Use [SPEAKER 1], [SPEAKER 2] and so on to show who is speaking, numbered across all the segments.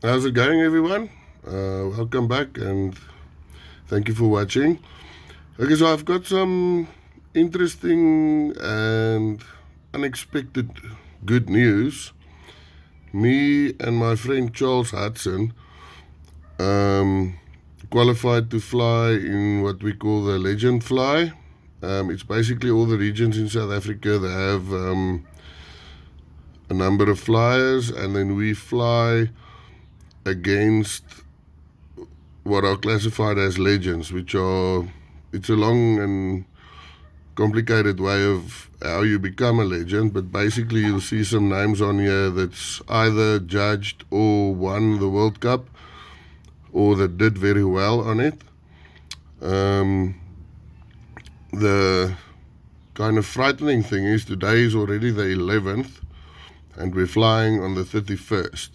[SPEAKER 1] How's it going, everyone? Welcome back and thank you for watching. Okay, so I've got some interesting and unexpected good news. Me and my friend Charles Hudson um, qualified to fly in what we call the Legend Fly. It's basically all the regions in South Africa that have a number of flyers, and then we fly against what are classified as legends, which are it's a long and complicated way of how you become a legend, but basically you'll see some names on here that's either judged or won the World Cup or that did very well on it. Um, the kind of frightening thing is today is already the 11th and we're flying on the 31st.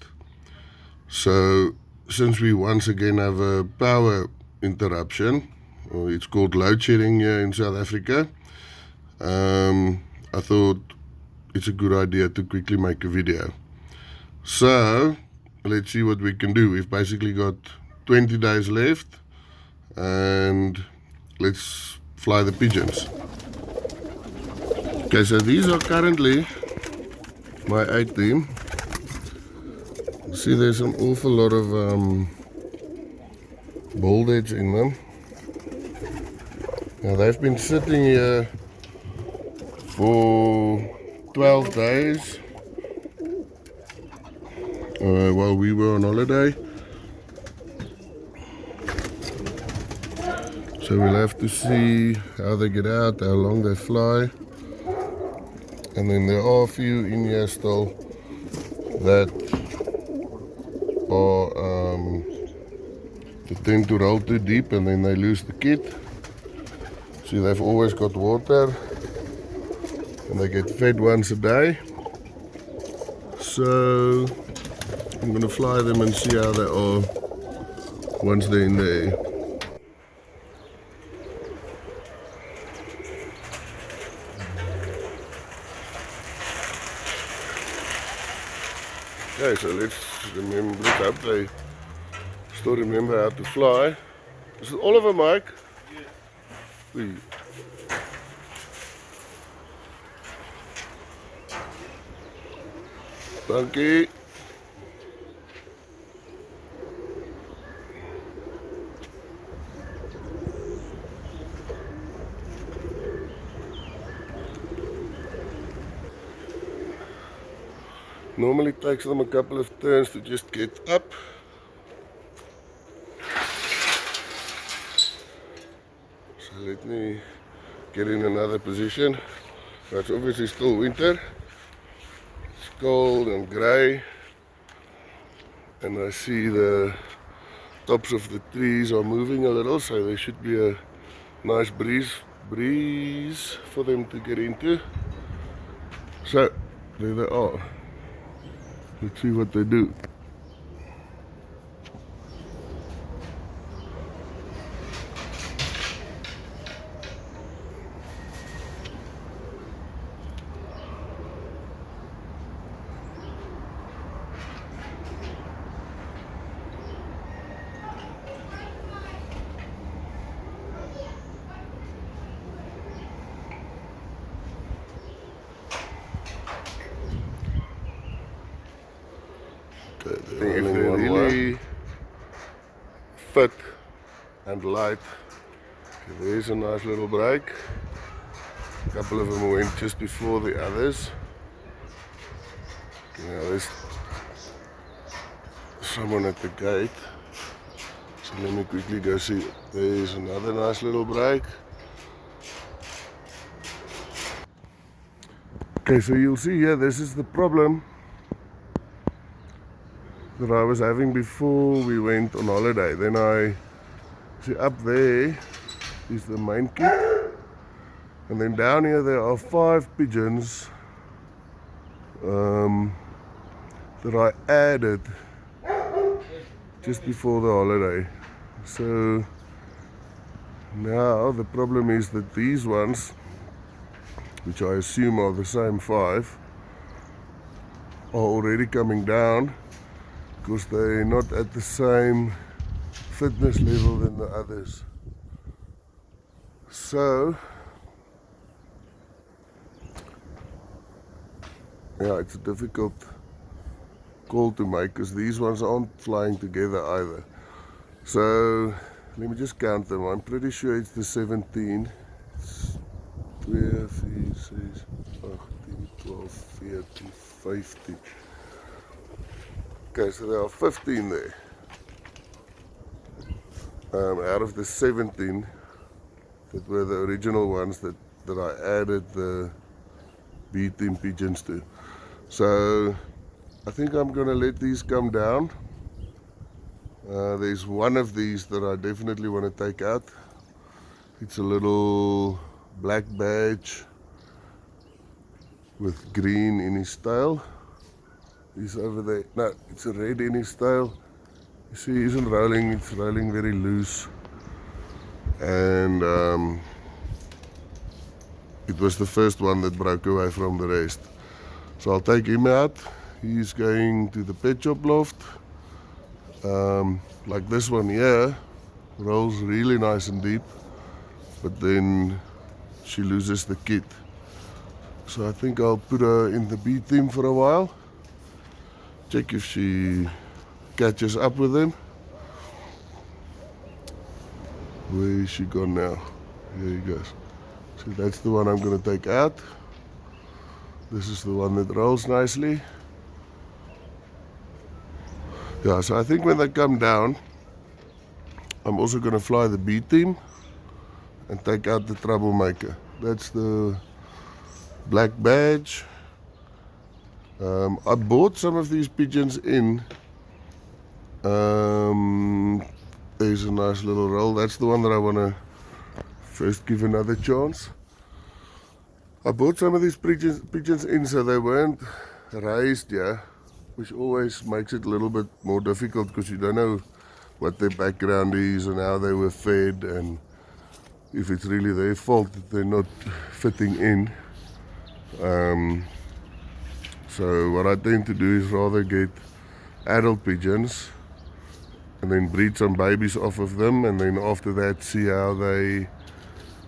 [SPEAKER 1] So since we once again have a power interruption, or it's called load shedding here in South Africa, I thought it's a good idea to quickly make a video. So let's see what we can do. We've basically got 20 days left and let's fly the pigeons. Okay, so these are currently my A team. See, there's an awful lot of bald heads in them. Now they've been sitting here for 12 days while we were on holiday. So we'll have to see how they get out, how long they fly. And then there are a few in here still that are they tend to roll too deep and then they lose the kit. See, they've always got water and they get fed once a day. So I'm gonna fly them and see how they are once they're in the air. Okay, so let's hope they still remember how to fly. Is it Oliver, Mike? Yes. Dankie. Normally it takes them a couple of turns to just get up. So let me get in another position. It's obviously still winter. It's cold and grey. And I see the tops of the trees are moving a little, so there should be a nice breeze for them to get into. So there they are. Let's see what they do. If they're really fit and light, okay, there's a nice little break. A couple of them went just before the others. Now there's someone at the gate, so let me quickly go see. There's another nice little break. Okay, so you'll see here, this is the problem that I was having before we went on holiday. Then I see up there is the main kit, and then down here there are 5 pigeons that I added just before the holiday. So now the problem is that these ones, which I assume are the same 5, are already coming down because they're not at the same fitness level than the others. So yeah, it's a difficult call to make because these ones aren't flying together either. So let me just count them. I'm pretty sure it's the 17. It's 2, 4, 6, 18, 12, 14, 15. Okay, so there are 15 there. Out of the 17 that were the original ones that I added the B-team pigeons to. So I think I'm going to let these come down. There's one of these that I definitely want to take out. It's a little black badge with green in his tail. He's over there. No, it's a red in his tail. You see, he isn't rolling, it's rolling very loose. And it was the first one that broke away from the rest. So I'll take him out. He's going to the pet shop loft. Like this one here, rolls really nice and deep, but then she loses the kit. So I think I'll put her in the B team for a while. Check if she catches up with him. Where is she gone now? There he goes. So that's the one I'm going to take out. This is the one that rolls nicely. Yeah, so I think when they come down, I'm also going to fly the B team and take out the troublemaker. That's the black badge. I bought some of these pigeons in. There's a nice little roll. That's the one that I want to first give another chance. I bought some of these pigeons in so they weren't raised here, which always makes it a little bit more difficult because you don't know what their background is and how they were fed and if it's really their fault that they're not fitting in. So what I tend to do is rather get adult pigeons and then breed some babies off of them, and then after that see how they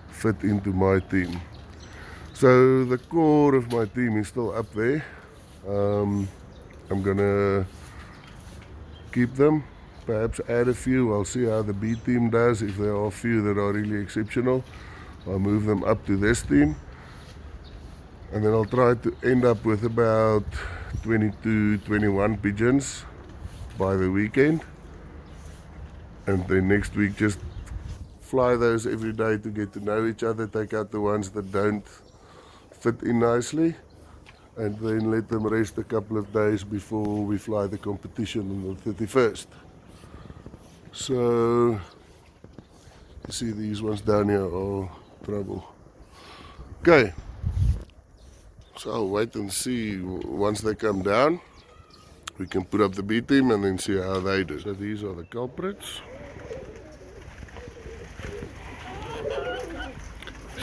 [SPEAKER 1] fit into my team. So the core of my team is still up there. I'm gonna keep them, perhaps add a few. I'll see how the B team does. If there are a few that are really exceptional, I'll move them up to this team, and then I'll try to end up with about 22, 21 pigeons by the weekend, and then next week just fly those every day to get to know each other, take out the ones that don't fit in nicely, and then let them rest a couple of days before we fly the competition on the 31st. So you see these ones down here are trouble. Okay, so I'll wait and see. Once they come down, we can put up the B team and then see how they do. So these are the culprits.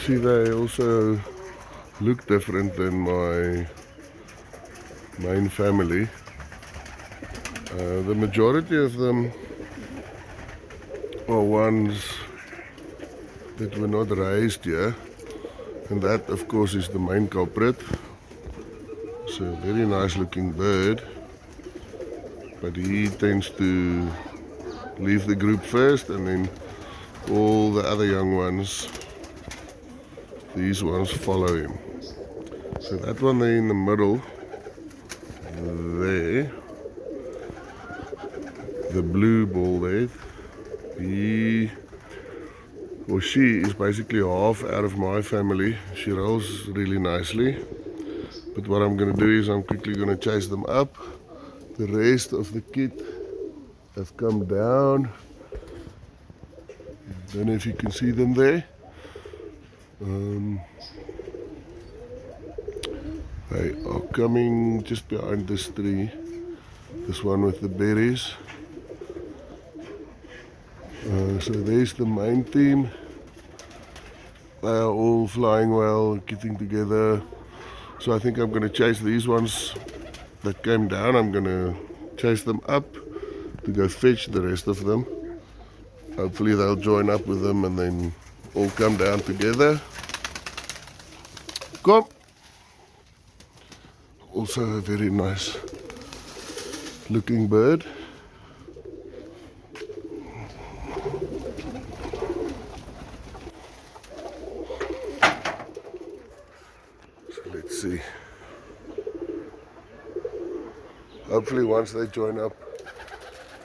[SPEAKER 1] See, they also look different than my main family. The majority of them are ones that were not raised here, and that of course is the main culprit. It's a very nice looking bird, but he tends to leave the group first, and then all the other young ones, these ones, follow him. So that one there in the middle, there, the blue ball there, he or she is basically half out of my family. She rolls really nicely, but what I'm going to do is I'm quickly going to chase them up. The rest of the kit have come down. Don't know if you can see them there. They are coming just behind this tree, this one with the berries. So there's the main team. They are all flying well, getting together. So I think I'm going to chase these ones that came down. I'm going to chase them up to go fetch the rest of them. Hopefully they'll join up with them and then all come down together. Come! Also a very nice looking bird. So let's see. Hopefully once they join up,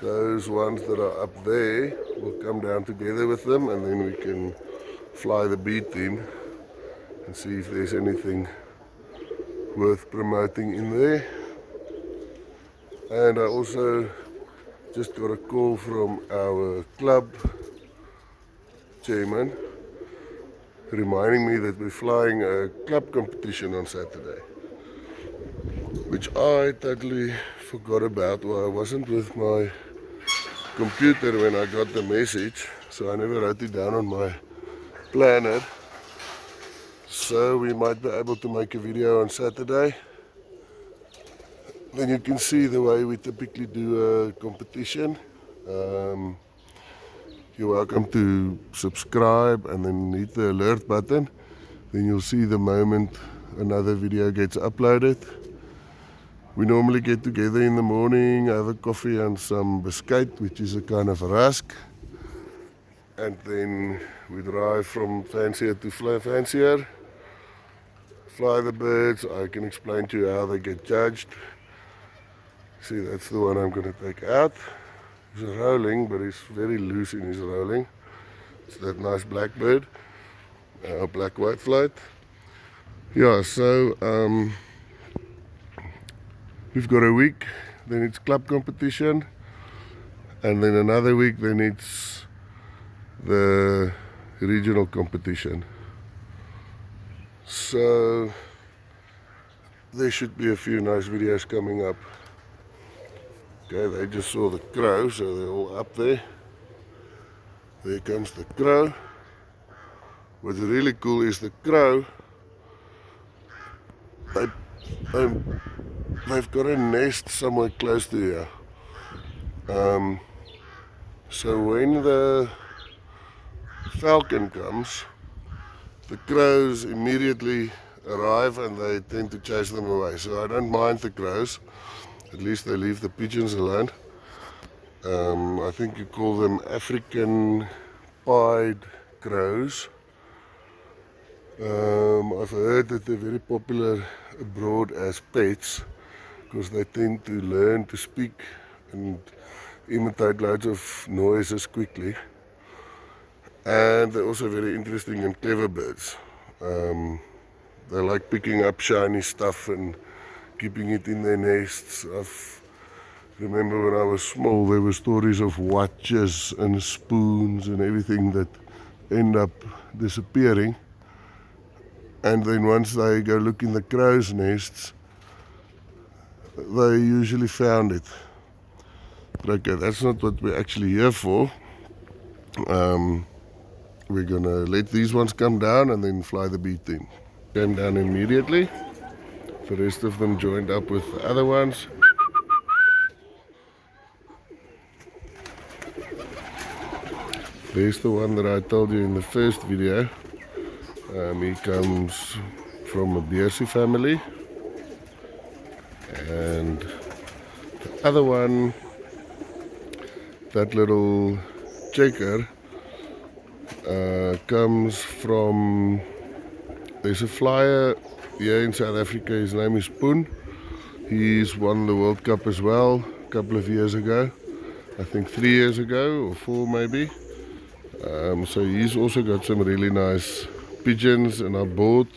[SPEAKER 1] those ones that are up there will come down together with them, and then we can fly the beat team and see if there's anything worth promoting in there. And I also just got a call from our club chairman reminding me that we're flying a club competition on Saturday, which I totally forgot about. Well, I wasn't with my computer when I got the message, so I never wrote it down on my planner. So we might be able to make a video on Saturday. Then you can see the way we typically do a competition. You're welcome to subscribe and then hit the alert button. Then you'll see the moment another video gets uploaded. We normally get together in the morning, have a coffee and some biscuit, which is a kind of rusk. And then we drive from fancier to fancier, fly the birds. I can explain to you how they get judged. See, that's the one I'm going to take out. He's rolling, but he's very loose in his rolling. It's that nice black bird, black white flight. Yeah, so we've got a week, then it's club competition, and then another week, then it's the regional competition. So there should be a few nice videos coming up. Okay, they just saw the crow, so they're all up there. There comes the crow. What's really cool is the crow, they've got a nest somewhere close to here. So when the falcon comes, the crows immediately arrive and they tend to chase them away. So I don't mind the crows. At least they leave the pigeons alone. I think you call them African pied crows. I've heard that they're very popular abroad as pets because they tend to learn to speak and imitate loads of noises quickly. And they're also very interesting and clever birds. They like picking up shiny stuff and keeping it in their nests. I remember when I was small, there were stories of watches and spoons and everything that end up disappearing. And then once they go look in the crow's nests, they usually found it. But okay, that's not what we're actually here for. We're gonna let these ones come down and then fly the beat team. Came down immediately. The rest of them joined up with the other ones. There's the one that I told you in the first video. He comes from a Beersie family. And the other one, that little checker, comes from, there's a flyer here in South Africa, his name is Poon. He's won the World Cup as well a couple of years ago. I think 3 years ago or 4 maybe. So he's also got some really nice pigeons, and I bought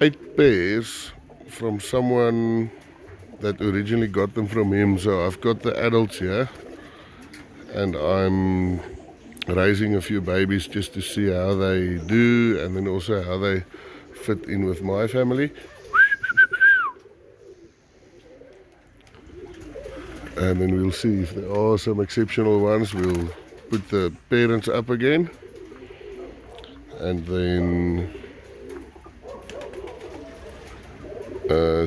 [SPEAKER 1] 8 pairs from someone that originally got them from him. So I've got the adults here and I'm raising a few babies just to see how they do and then also how they fit in with my family. And then we'll see if there are some exceptional ones. We'll put the parents up again and then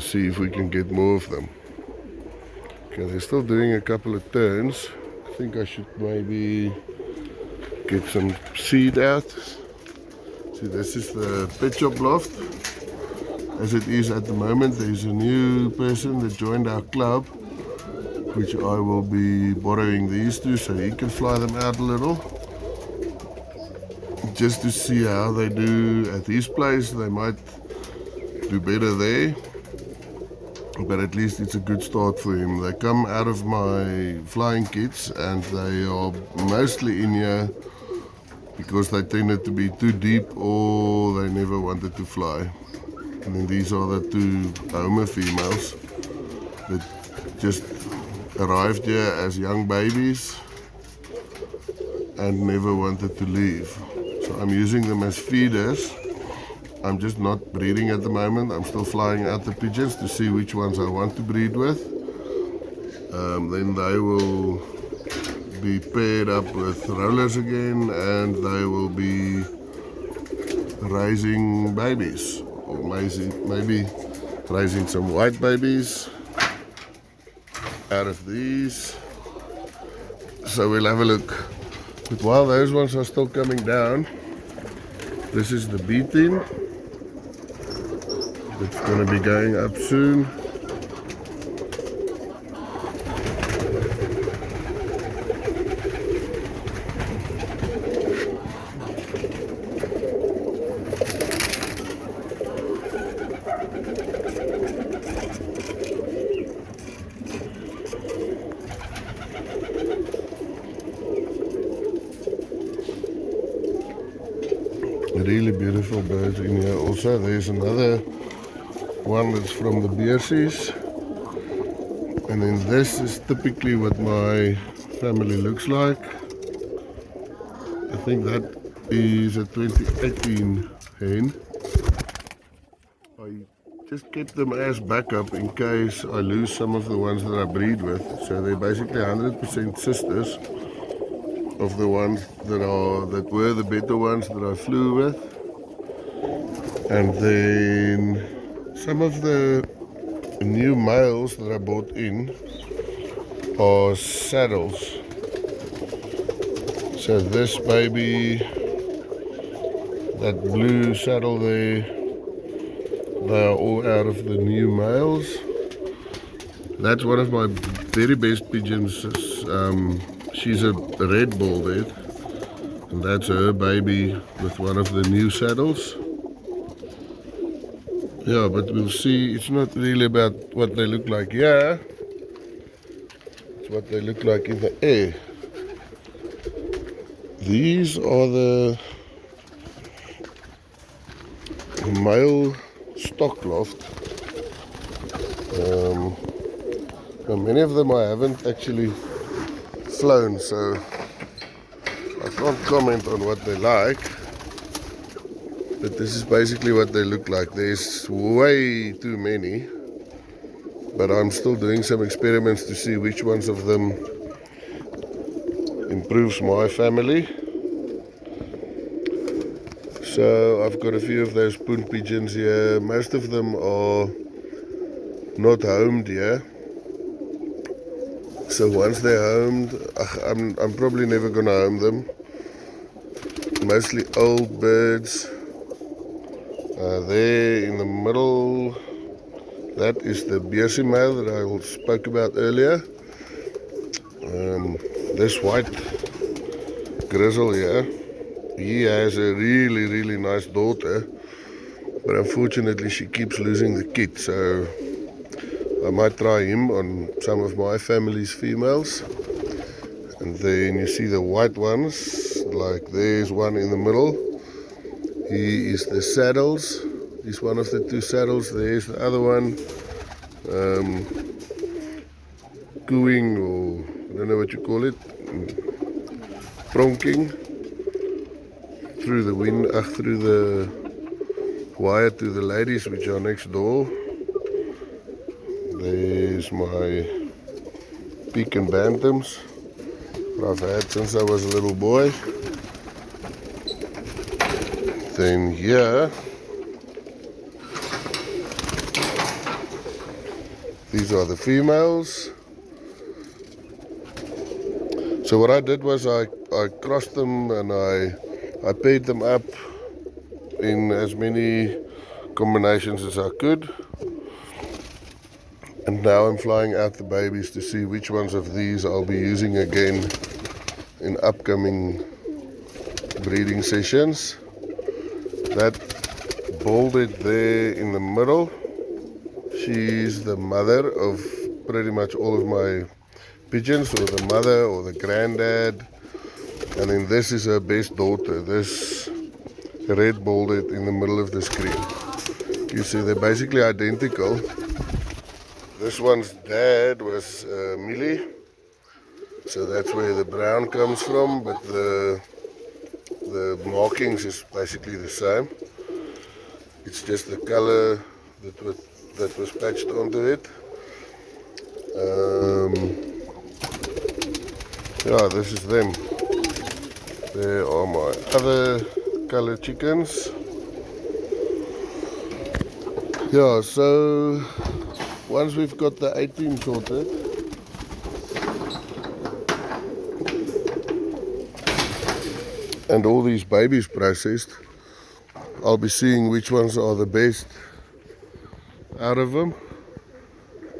[SPEAKER 1] see if we can get more of them. Okay, they're still doing a couple of turns. I think I should maybe get some seed out. See, this is the pet shop loft. As it is at the moment, there's a new person that joined our club, which I will be borrowing these to so he can fly them out a little. Just to see how they do at his place. They might do better there, but at least it's a good start for him. They come out of my flying kits and they are mostly in here because they tended to be too deep or they never wanted to fly. And then these are the two Homer females that just arrived here as young babies and never wanted to leave. So I'm using them as feeders. I'm just not breeding at the moment. I'm still flying out the pigeons to see which ones I want to breed with. Then they will be paired up with rollers again and they will be raising babies. Or maybe raising some white babies out of these. So we'll have a look. But while those ones are still coming down, this is the beating. It's going to be going up soon. Really beautiful birds in here also. There's another one that's from the Beersies. And then this is typically what my family looks like. I think that is a 2018 hen. I just kept them as backup in case I lose some of the ones that I breed with. So they're basically 100% sisters of the ones that were the better ones that I flew with. And then some of the new males that I bought in are saddles. So this baby, that blue saddle there, they are all out of the new males. That's one of my very best pigeons. She's a red ball-head, and that's her baby with one of the new saddles. Yeah, but we'll see. It's not really about what they look like here. It's what they look like in the air. These are the male stock loft. Now many of them I haven't actually flown, so I can't comment on what they like. But this is basically what they look like. There's way too many, but I'm still doing some experiments to see which ones of them improves my family. So I've got a few of those poon pigeons here. Most of them are not homed here. So once they're homed, I'm probably never gonna home them. Mostly old birds. There in the middle, that is the Beersie male that I spoke about earlier. This white grizzle here, he has a really nice daughter, but unfortunately she keeps losing the kid, so I might try him on some of my family's females. And then you see the white ones, like there's one in the middle. He is the saddles. He's one of the two saddles. There's the other one, cooing, or I don't know what you call it, pronking through the wind, through the wire to the ladies which are next door. There's my Pekin bantams that I've had since I was a little boy. Then here, these are the females. So what I did was I crossed them and I paired them up in as many combinations as I could. And now I'm flying out the babies to see which ones of these I'll be using again in upcoming breeding sessions. That bolded there in the middle, she's the mother of pretty much all of my pigeons, or the mother or the granddad. And then this is her best daughter, this red bolded in the middle of the screen. You see they're basically identical. This one's dad was Millie, so that's where the brown comes from, but the markings is basically the same. It's just the color that was patched onto it. Yeah, this is them. There are my other color chickens. Yeah, so once we've got the 18 sorted, and all these babies processed, I'll be seeing which ones are the best out of them,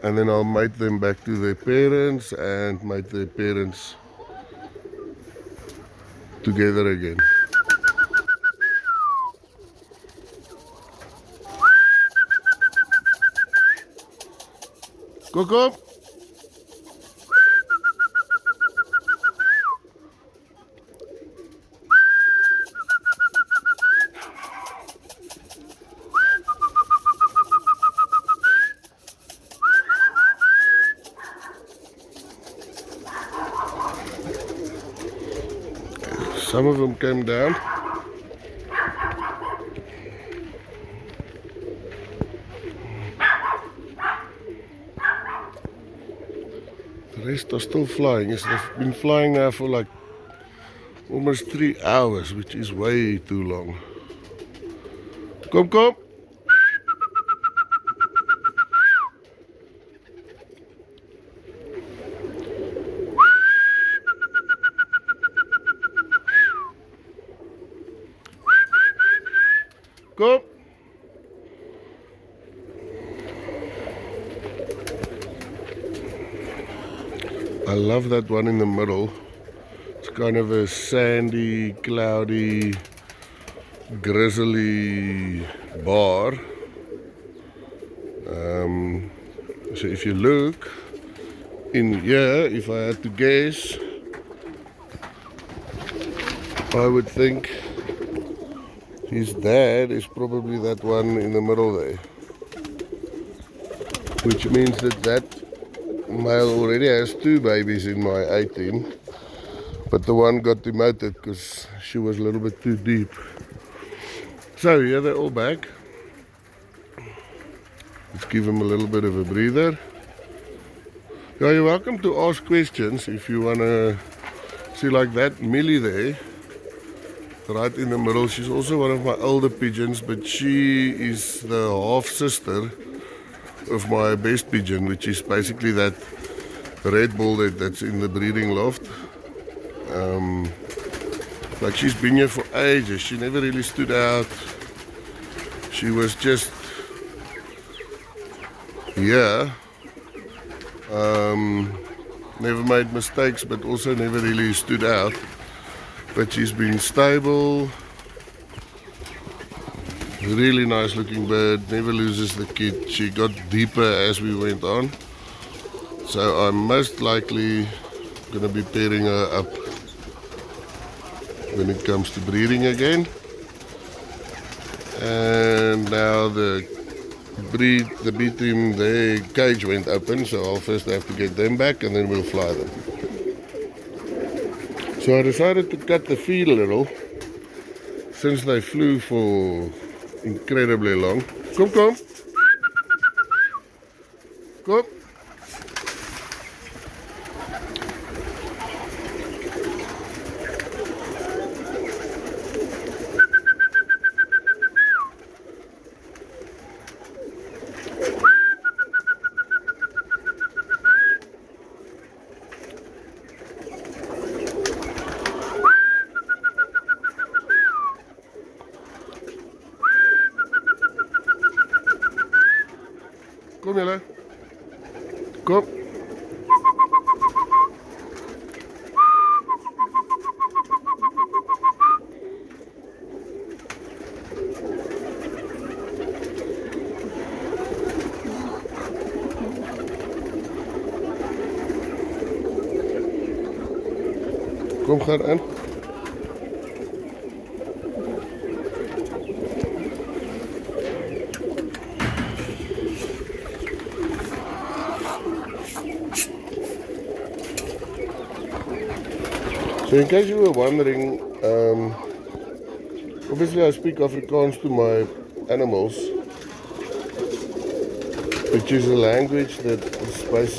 [SPEAKER 1] and then I'll mate them back to their parents and mate their parents together again. Coco! Some of them came down. The rest are still flying. Yes, they've been flying now for like almost 3 hours, which is way too long. Kom. Kom. I love that one in the middle. It's kind of a sandy, cloudy, grizzly bar. So if you look in here, if I had to guess, I would think his dad is probably that one in the middle there, which means that male already has 2 babies in my 18, but the one got demoted because she was a little bit too deep. So here they're all back. Let's give them a little bit of a breather. Yeah, you're welcome to ask questions if you want to see, like that Millie there, right in the middle. She's also one of my older pigeons, but she is the half sister of my best pigeon, which is basically that red baldhead that's in the breeding loft. Like, she's been here for ages. She never really stood out. She was just here. Never made mistakes, but also never really stood out. But she's been stable. Really nice looking bird, never loses the kid. She got deeper as we went on, so I'm most likely going to be pairing her up when it comes to breeding again. And now the B team, their cage went open, so I'll first have to get them back and then we'll fly them. So I decided to cut the feed a little since they flew for incredibly long. Kom. Kom julle. Kom. Kom gaan in. So in case you were wondering, obviously I speak Afrikaans to my animals, which is a language that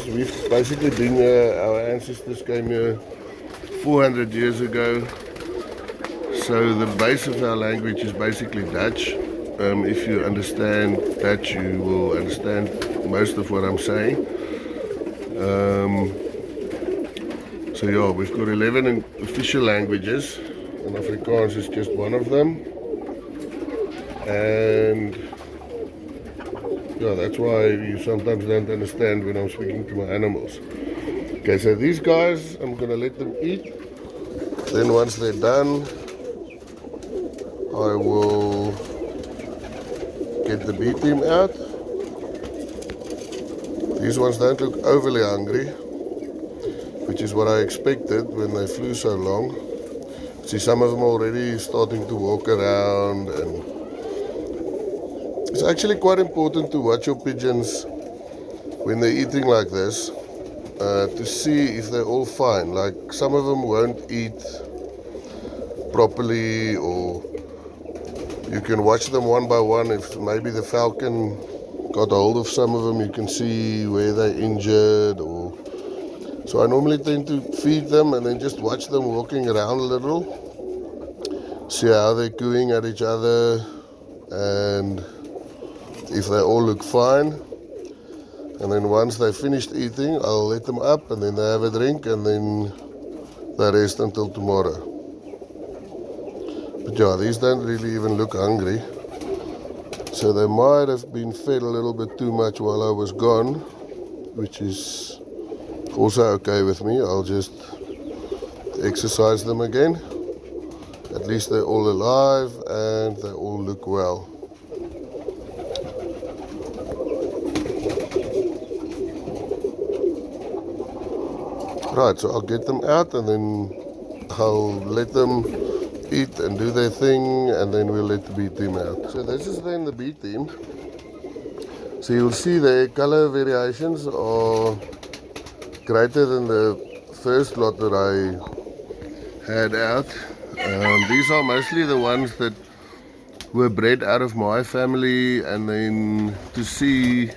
[SPEAKER 1] we've basically been here, our ancestors came here 400 years ago. So the base of our language is basically Dutch. If you understand Dutch, you will understand most of what I'm saying. So yeah, we've got 11 official languages, and Afrikaans is just one of them. And yeah, that's why you sometimes don't understand when I'm speaking to my animals. Okay, so these guys, I'm gonna let them eat. Then once they're done, I will get the B team out. These ones don't look overly hungry, which is what I expected when they flew so long. See, some of them already starting to walk around, and it's actually quite important to watch your pigeons when they're eating like this, to see if they're all fine. Like, some of them won't eat properly, or you can watch them one by one. If maybe the falcon got hold of some of them, you can see where they're injured. Or so I normally tend to feed them and then just watch them walking around a little, see how they're cooing at each other, and if they all look fine. And then once they've finished eating, I'll let them up, and then they have a drink, and then they rest until tomorrow. But yeah, these don't really even look hungry. So they might have been fed a little bit too much while I was gone, which is also okay with me. I'll just exercise them again. At least they're all alive and they all look well. Right, so I'll get them out, and then I'll let them eat and do their thing, and then we'll let the B team out. So this is then the B team. So you'll see the color variations are greater than the first lot that I had out. These are mostly the ones that were bred out of my family, and then to see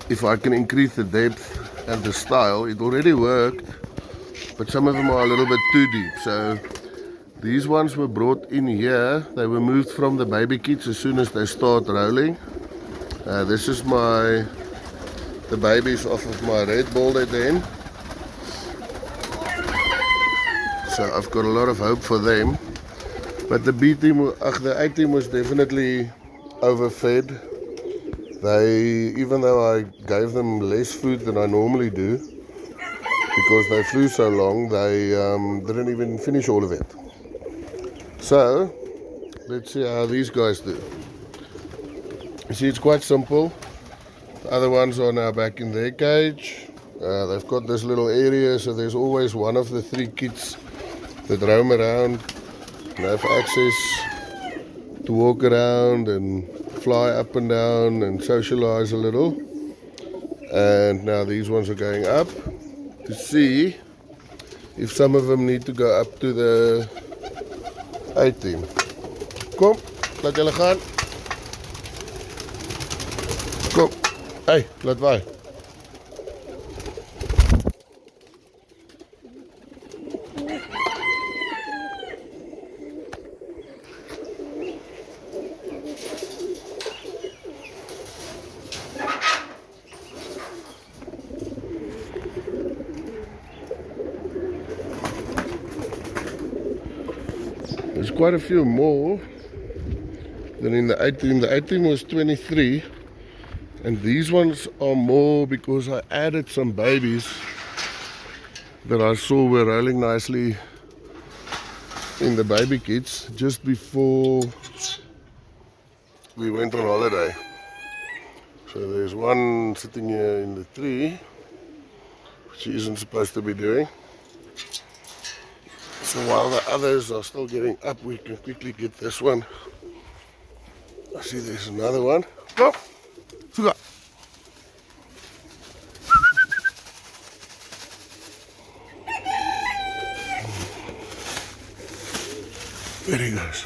[SPEAKER 1] if I can increase the depth and the style. It already worked, but some of them are a little bit too deep. So these ones were brought in here. They were moved from the baby kits as soon as they start rolling. This is the babies off of my red-balded hen. So I've got a lot of hope for them. But the the A team was definitely overfed. Even though I gave them less food than I normally do, because they flew so long, they didn't even finish all of it. So let's see how these guys do. You see, it's quite simple. The other ones are now back in their cage. They've got this little area, so there's always one of the 3 kids that roam around and have access to walk around and fly up and down and socialize a little. And now these ones are going up to see if some of them need to go up to the A team. Kom, laat julle gaan. Kom, hey, laat waai. There's quite a few more than in the A team. The A team was 23, And these ones are more because I added some babies that I saw were rolling nicely in the baby kits just before we went on holiday. So there's one sitting here in the tree, which she isn't supposed to be doing. So while the others are still getting up, we can quickly get this one. I see there's another one. Go! Suga! There he goes.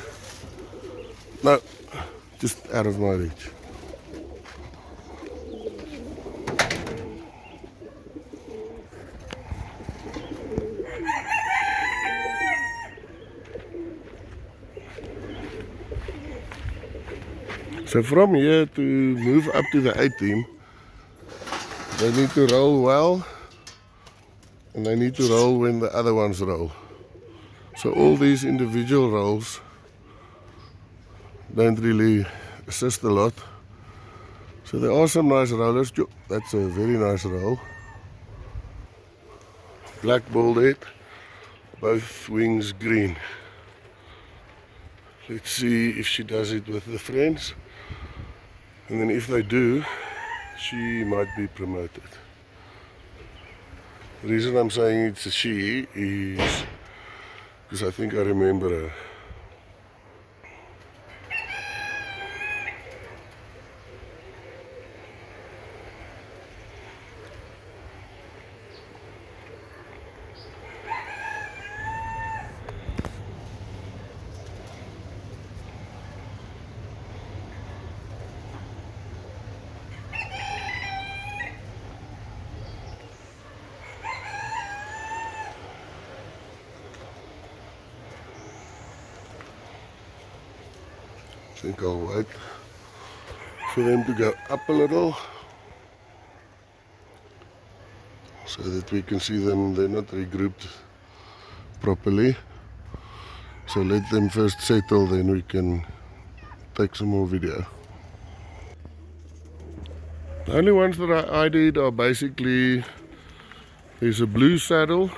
[SPEAKER 1] No, just out of my reach. So from here to move up to the A team, they need to roll well, and they need to roll when the other ones roll. So all these individual rolls don't really assist a lot. So there are some nice rollers. That's a very nice roll. Black baldhead, both wings green. Let's see if she does it with the friends. And then if they do, she might be promoted. The reason I'm saying it's a she is because I think I remember her. I think I'll wait for them to go up a little so that we can see them. They're not regrouped properly. So let them first settle, then we can take some more video. The only ones that I did are basically, there's a blue saddle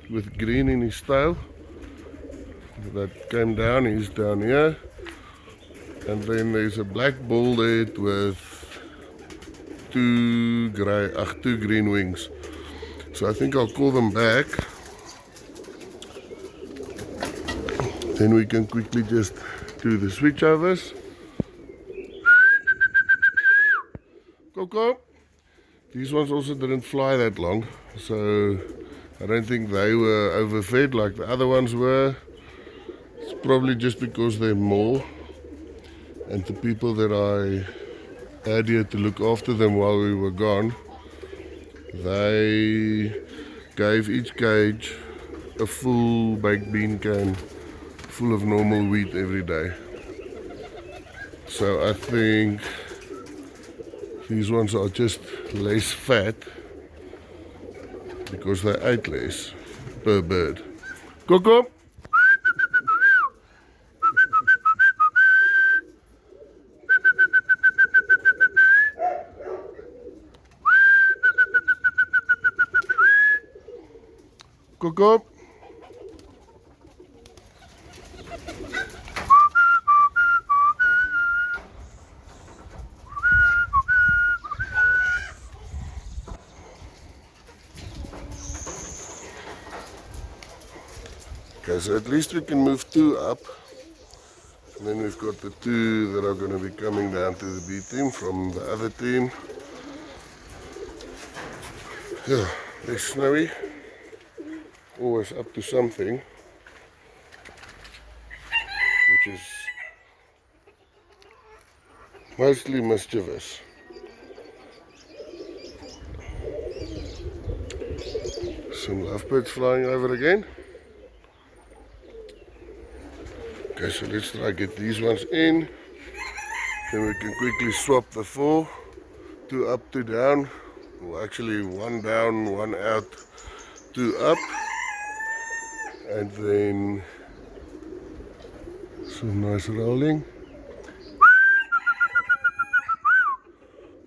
[SPEAKER 1] with green in his tail that came down, he's down here. And then there's a black baldhead with two green wings. So I think I'll call them back. Then we can quickly just do the switchovers. Coco. These ones also didn't fly that long, so I don't think they were overfed like the other ones were. It's probably just because they're more. And the people that I had here to look after them while we were gone, they gave each cage a full baked bean can full of normal wheat every day. So I think these ones are just less fat because they ate less per bird. Coco! Coco. Okay, so at least we can move two up. And then we've got the two that are going to be coming down to the B team from the other team. Yeah, they're snowy. Always up to something, which is mostly mischievous. Some lovebirds flying over again. Okay, so let's try get these ones in. Then we can quickly swap the four. Two up, two down. Well, actually one down, one out, two up. And then some nice rolling.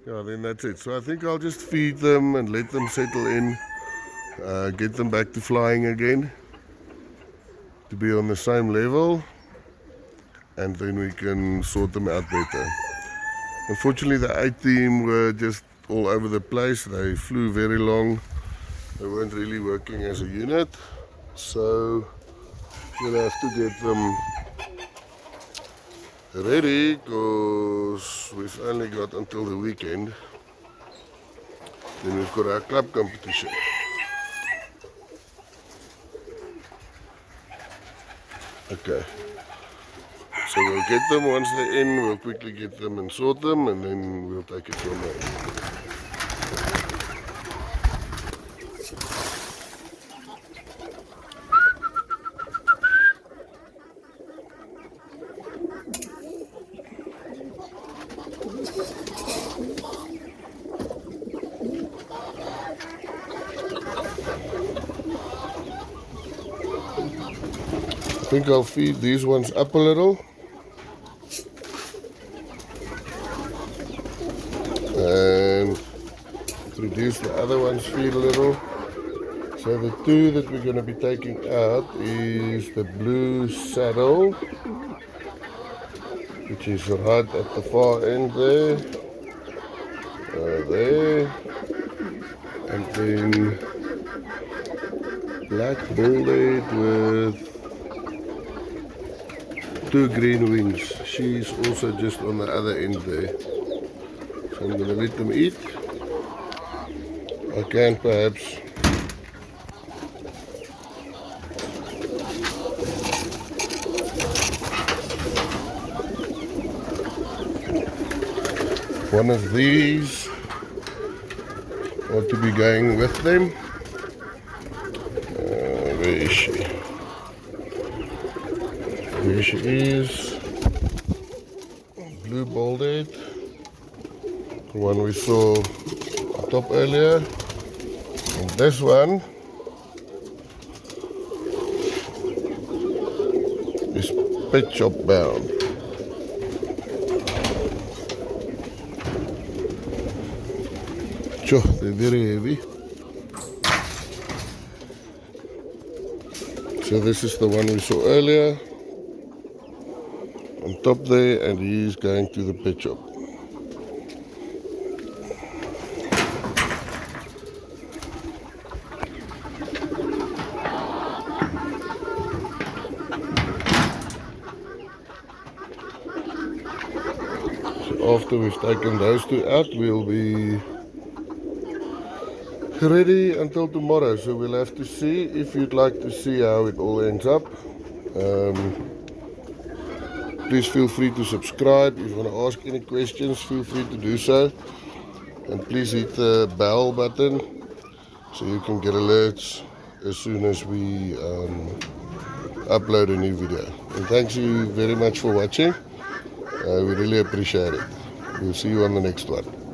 [SPEAKER 1] Yeah, then that's it. So I think I'll just feed them and let them settle in, get them back to flying again, to be on the same level, and then we can sort them out better. Unfortunately, the A team were just all over the place. They flew very long. They weren't really working as a unit, so we'll have to get them ready, because we've only got until the weekend. Then we've got our club competition. Okay, so we'll get them once they're in. We'll quickly get them and sort them, and then we'll take it from there. I think I'll feed these ones up a little, and introduce the other ones, feed a little. So the two that we're going to be taking out is the blue saddle, which is right at the far end there, there, and then black baldhead with two green wings. She's also just on the other end there. So I'm going to let them eat. I can perhaps one of these ought to be going with them. Where is she? There she is. Blue baldhead, the one we saw on top earlier. And this one is pet shop bound. Sure, they're very heavy. So this is the one we saw earlier on top there, and he's going to the pet shop. So after we've taken those two out, we'll be ready until tomorrow. So we'll have to see. If you'd like to see how it all ends up, please feel free to subscribe. If you want to ask any questions, feel free to do so, and please hit the bell button so you can get alerts as soon as we upload a new video. And thanks you very much for watching. We really appreciate it. We'll see you on the next one.